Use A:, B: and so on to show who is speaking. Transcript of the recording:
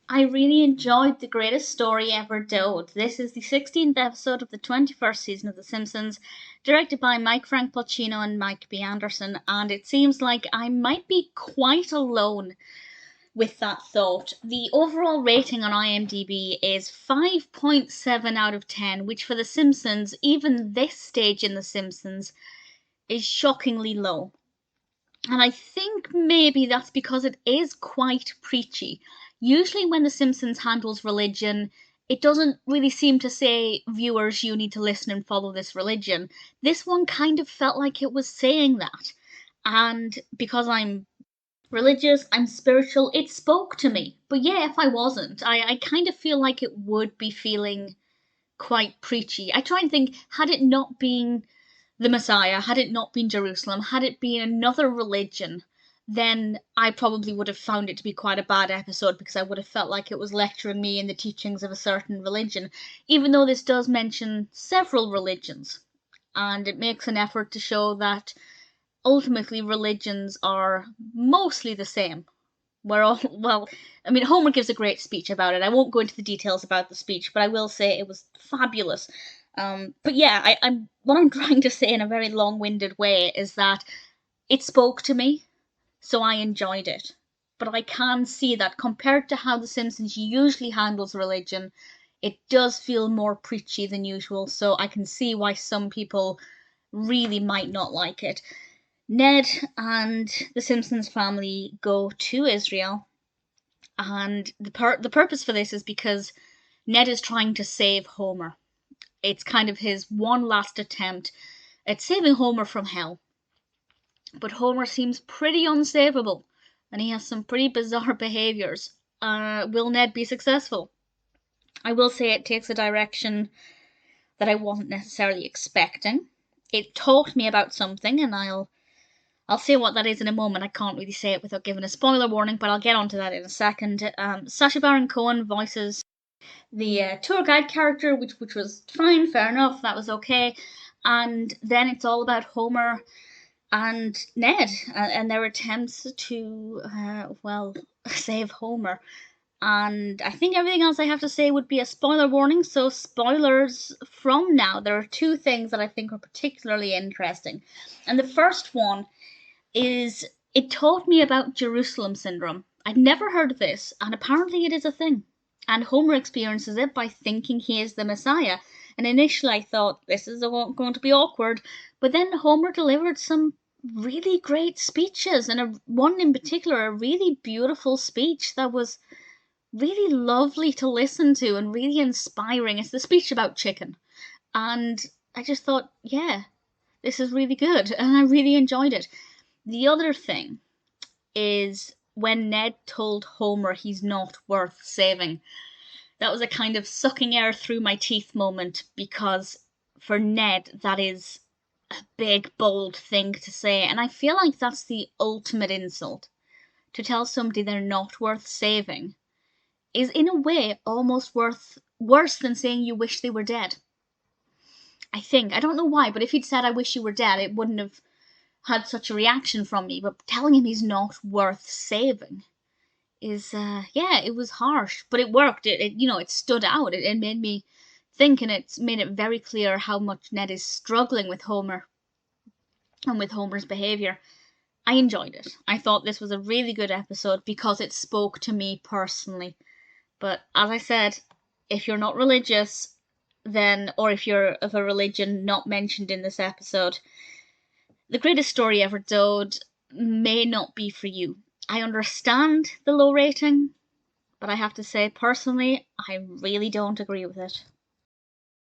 A: I really enjoyed The Greatest Story Ever Told. This is the 16th episode of the 21st season of The Simpsons, directed by Mike Frank Polcino and Mike B. Anderson, and it seems like I might be quite alone with that thought. The overall rating on IMDb is 5.7 out of 10, which for The Simpsons, even this stage in The Simpsons, is shockingly low. And I think maybe that's because it is quite preachy. Usually, when The Simpsons handles religion, it doesn't really seem to say, viewers, you need to listen and follow this religion. This one kind of felt like it was saying that. And because I'm religious, I'm spiritual, it spoke to me. But yeah, if I wasn't, I kind of feel like it would be feeling quite preachy. I try and think, had it not been the Messiah, had it not been Jerusalem, had it been another religion, then I probably would have found it to be quite a bad episode because I would have felt like it was lecturing me in the teachings of a certain religion, even though this does mention several religions. And it makes an effort to show that ultimately religions are mostly the same. We're all, well, I mean, Homer gives a great speech about it. I won't go into the details about the speech, but I will say it was fabulous. But yeah, I'm what I'm trying to say in a very long-winded way is that it spoke to me, so I enjoyed it. But I can see that compared to how The Simpsons usually handles religion, it does feel more preachy than usual, so I can see why some people really might not like it. Ned and the Simpsons family go to Israel, and the purpose for this is because Ned is trying to save Homer. It's kind of his one last attempt at saving Homer from hell. But Homer seems pretty unsavable, and he has some pretty bizarre behaviors. Will Ned be successful? I will say it takes a direction that I wasn't necessarily expecting. It taught me about something, and I'll say what that is in a moment. I can't really say it without giving a spoiler warning, but I'll get onto that in a second. Sacha Baron Cohen voices the tour guide character, which was fine, fair enough, that was okay. And then it's all about Homer and Ned and their attempts to, save Homer. And I think everything else I have to say would be a spoiler warning, so spoilers from now. There are two things that I think are particularly interesting. And the first one is it taught me about Jerusalem syndrome. I'd never heard of this, and apparently it is a thing. And Homer experiences it by thinking he is the Messiah. And initially I thought this is going to be awkward, but then Homer delivered some really great speeches, and one in particular, a really beautiful speech that was really lovely to listen to and really inspiring. It's the speech about chicken. And I just thought, yeah, this is really good, and I really enjoyed it. The other thing is when Ned told Homer he's not worth saving. That was a kind of sucking air through my teeth moment because for Ned, that is a big, bold thing to say. And I feel like that's the ultimate insult. To tell somebody they're not worth saving is, in a way, almost worse than saying you wish they were dead. I think. I don't know why, but if he'd said, I wish you were dead, it wouldn't have had such a reaction from me. But telling him he's not worth saving is, yeah, it was harsh, but it worked. It stood out. It made me think, and it's made it very clear how much Ned is struggling with Homer and with Homer's behavior. I enjoyed it. I thought this was a really good episode because it spoke to me personally. But as I said, if you're not religious, then, or if you're of a religion not mentioned in this episode, The Greatest Story Ever Told may not be for you. I understand the low rating, but I have to say, personally, I really don't agree with it.